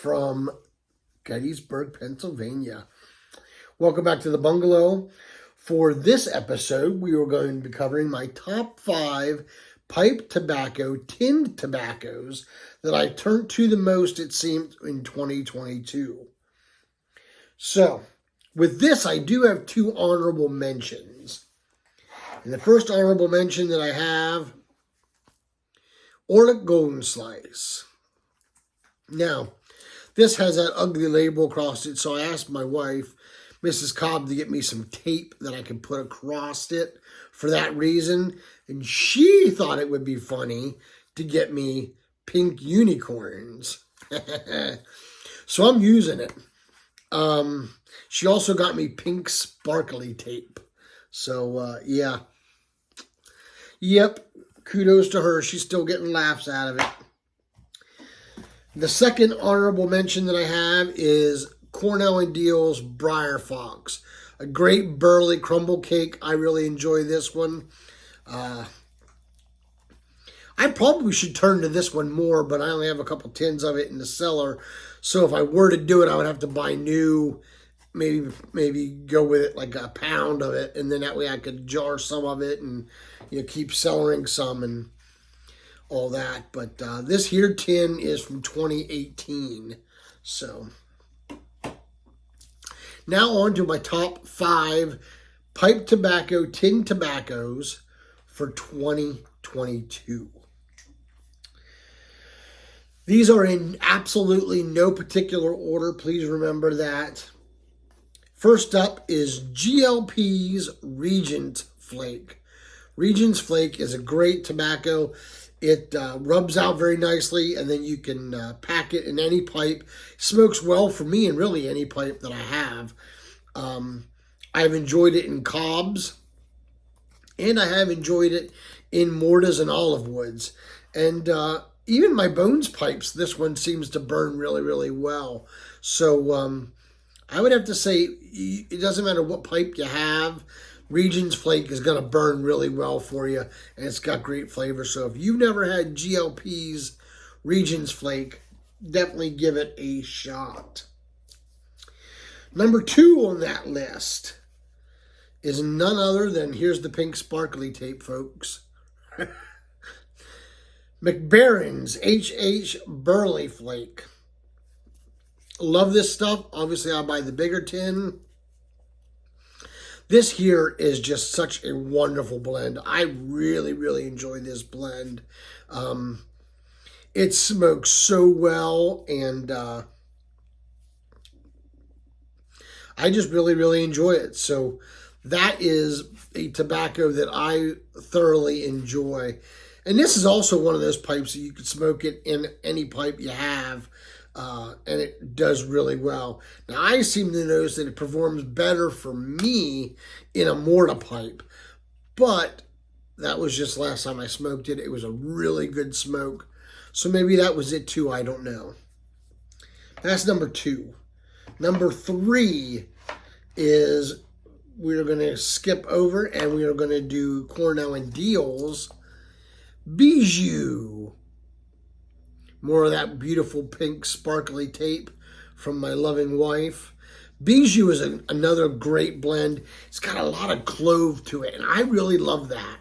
from Gettysburg, Pennsylvania. Welcome back to the bungalow. For this episode, we are going to be covering my top 5 pipe tobacco, tinned tobaccos that I turned to the most, it seemed, in 2022. So, with this, I do have 2 honorable mentions. And the first honorable mention that I have, Orlick Golden Slice. Now, this has that ugly label across it, so I asked my wife, Mrs. Cobb, to get me some tape that I could put across it for that reason. And she thought it would be funny to get me pink unicorns. So I'm using it. She also got me pink sparkly tape. So, yeah. Yep. Kudos to her. She's still getting laughs out of it. The second honorable mention that I have is Cornell Bijou's Briar Fox. A great Burley crumble cake. I really enjoy this one. I probably should turn to this one more, but I only have a couple tins of it in the cellar. So if I were to do it, I would have to buy new, maybe go with it like a pound of it, and then that way I could jar some of it and keep cellaring some and all that. But this here tin is from 2018. So now on to my top 5 pipe tobacco, tin tobaccos for 2022. These are in absolutely no particular order. Please remember that. First up is GLP's Regent Flake. Regent Flake is a great tobacco. It rubs out very nicely, and then you can pack it in any pipe. Smokes well for me in really any pipe that I have. I've enjoyed it in cobs, and I have enjoyed it in mortas and olive woods. And even my bones pipes, this one seems to burn really, really well. So I would have to say it doesn't matter what pipe you have. Regent's Flake is going to burn really well for you, and it's got great flavor. So if you've never had GLP's Regent's Flake, definitely give it a shot. Number 2 on that list is none other than, here's the pink sparkly tape, folks. McBaron's HH Burley Flake. Love this stuff. Obviously, I'll buy the bigger tin. This here is just such a wonderful blend. I really, really enjoy this blend. It smokes so well, and I just really, really enjoy it. So that is a tobacco that I thoroughly enjoy. And this is also one of those pipes that you could smoke it in any pipe you have. And it does really well. Now, I seem to notice that it performs better for me in a mortar pipe, but that was just last time I smoked it. It was a really good smoke, so maybe that was it too. I don't know. That's number 2. Number 3 is, we're going to skip over and we are going to do Cornell Bijou's Bijou. More of that beautiful pink sparkly tape from my loving wife. Bijou is another great blend. It's got a lot of clove to it, and I really love that.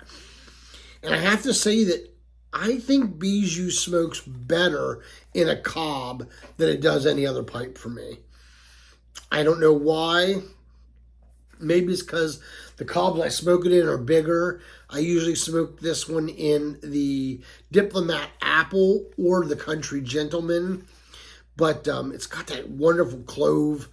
And I have to say that I think Bijou smokes better in a cob than it does any other pipe for me. I don't know why. Maybe it's because the cobs I smoke it in are bigger. I usually smoke this one in the Diplomat Apple or the Country Gentleman. But it's got that wonderful clove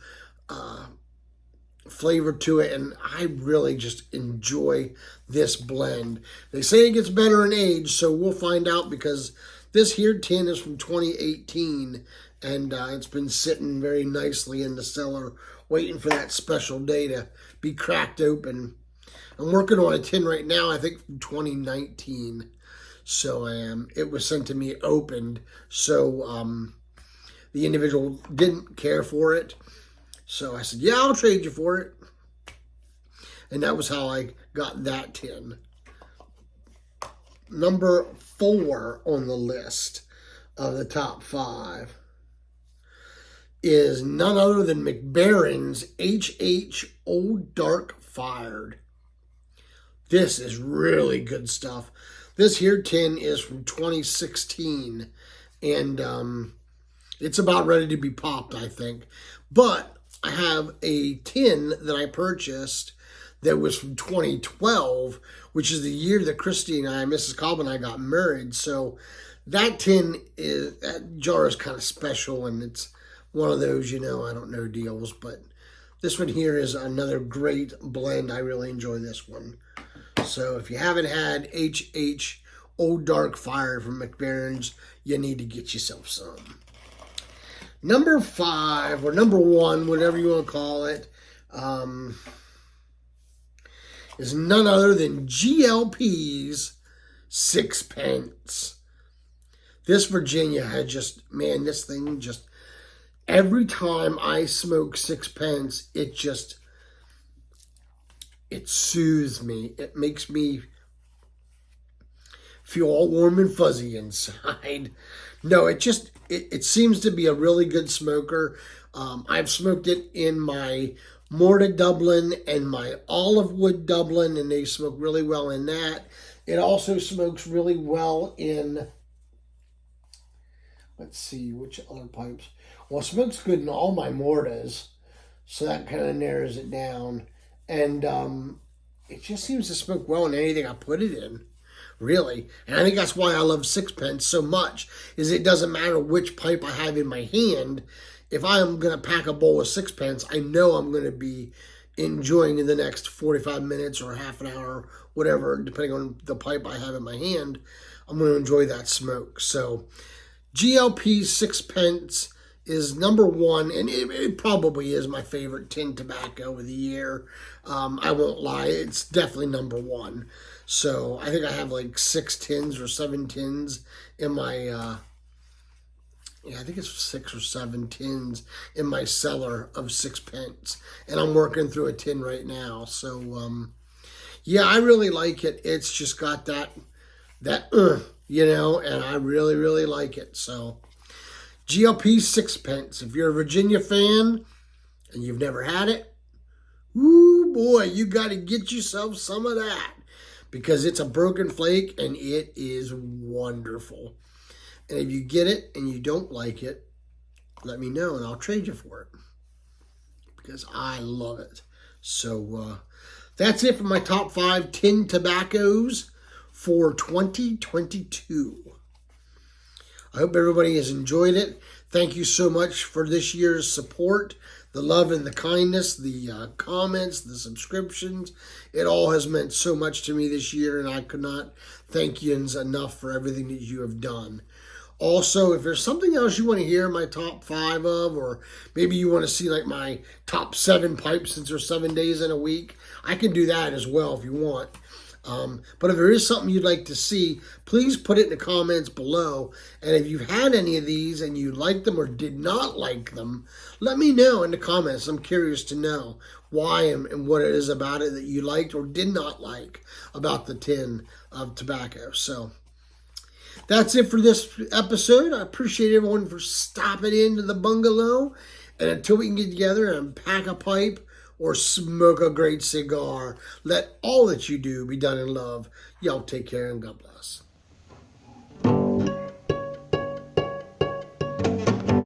flavor to it, and I really just enjoy this blend. They say it gets better in age, so we'll find out, because this here tin is from 2018, and it's been sitting very nicely in the cellar, waiting for that special day to be cracked open. I'm working on a tin right now, I think from 2019. So I am. It was sent to me opened. So the individual didn't care for it. So I said, yeah, I'll trade you for it. And that was how I got that tin. Number 4 on the list of the top 5 is none other than McBaron's HH Old Dark Fired. This is really good stuff. This here tin is from 2016, and it's about ready to be popped, I think. But I have a tin that I purchased that was from 2012, which is the year that Christy and I, Mrs. Cobb and I, got married. So that jar is kind of special, and it's one of those, I don't know deals. But this one here is another great blend. I really enjoy this one. So if you haven't had HH Old Dark Fire from McBaron's, you need to get yourself some. Number 5, or number 1, whatever you want to call it, is none other than GLP's Sixpence. This Virginia had this thing every time I smoke Sixpence, it soothes me. It makes me feel all warm and fuzzy inside. No, it seems to be a really good smoker. I've smoked it in my Morta Dublin and my Olive Wood Dublin, and they smoke really well in that. It also smokes really well in, let's see, which other pipes? Well, it smokes good in all my Mortas, so that kind of narrows it down. And it just seems to smoke well in anything I put it in, really. And I think that's why I love Sixpence so much, is it doesn't matter which pipe I have in my hand. If I'm going to pack a bowl of Sixpence, I know I'm going to be enjoying in the next 45 minutes or half an hour, whatever, depending on the pipe I have in my hand, I'm going to enjoy that smoke. So GLP Sixpence is number 1, and it probably is my favorite tin tobacco of the year. I won't lie, it's definitely number 1. So I think I have like 6 tins or 7 tins in my, I think it's 6 or 7 tins in my cellar of Sixpence, and I'm working through a tin right now. So, yeah, I really like it. It's just got that, and I really, really like it. So, GLP Sixpence. If you're a Virginia fan and you've never had it, woo boy, you got to get yourself some of that, because it's a broken flake and it is wonderful. And if you get it and you don't like it, let me know and I'll trade you for it, because I love it. So that's it for my top 5 tin tobaccos for 2022. I hope everybody has enjoyed it. Thank you so much for this year's support, the love and the kindness, the comments, the subscriptions. It all has meant so much to me this year, and I could not thank you enough for everything that you have done. Also, if there's something else you want to hear my top 5 of, or maybe you want to see like my top 7 pipes since there's 7 days in a week, I can do that as well if you want. But if there is something you'd like to see, please put it in the comments below. And if you've had any of these and you liked them or did not like them, let me know in the comments. I'm curious to know why and what it is about it that you liked or did not like about the tin of tobacco. So that's it for this episode. I appreciate everyone for stopping into the bungalow. And until we can get together and pack a pipe or smoke a great cigar, let all that you do be done in love. Y'all take care and God bless.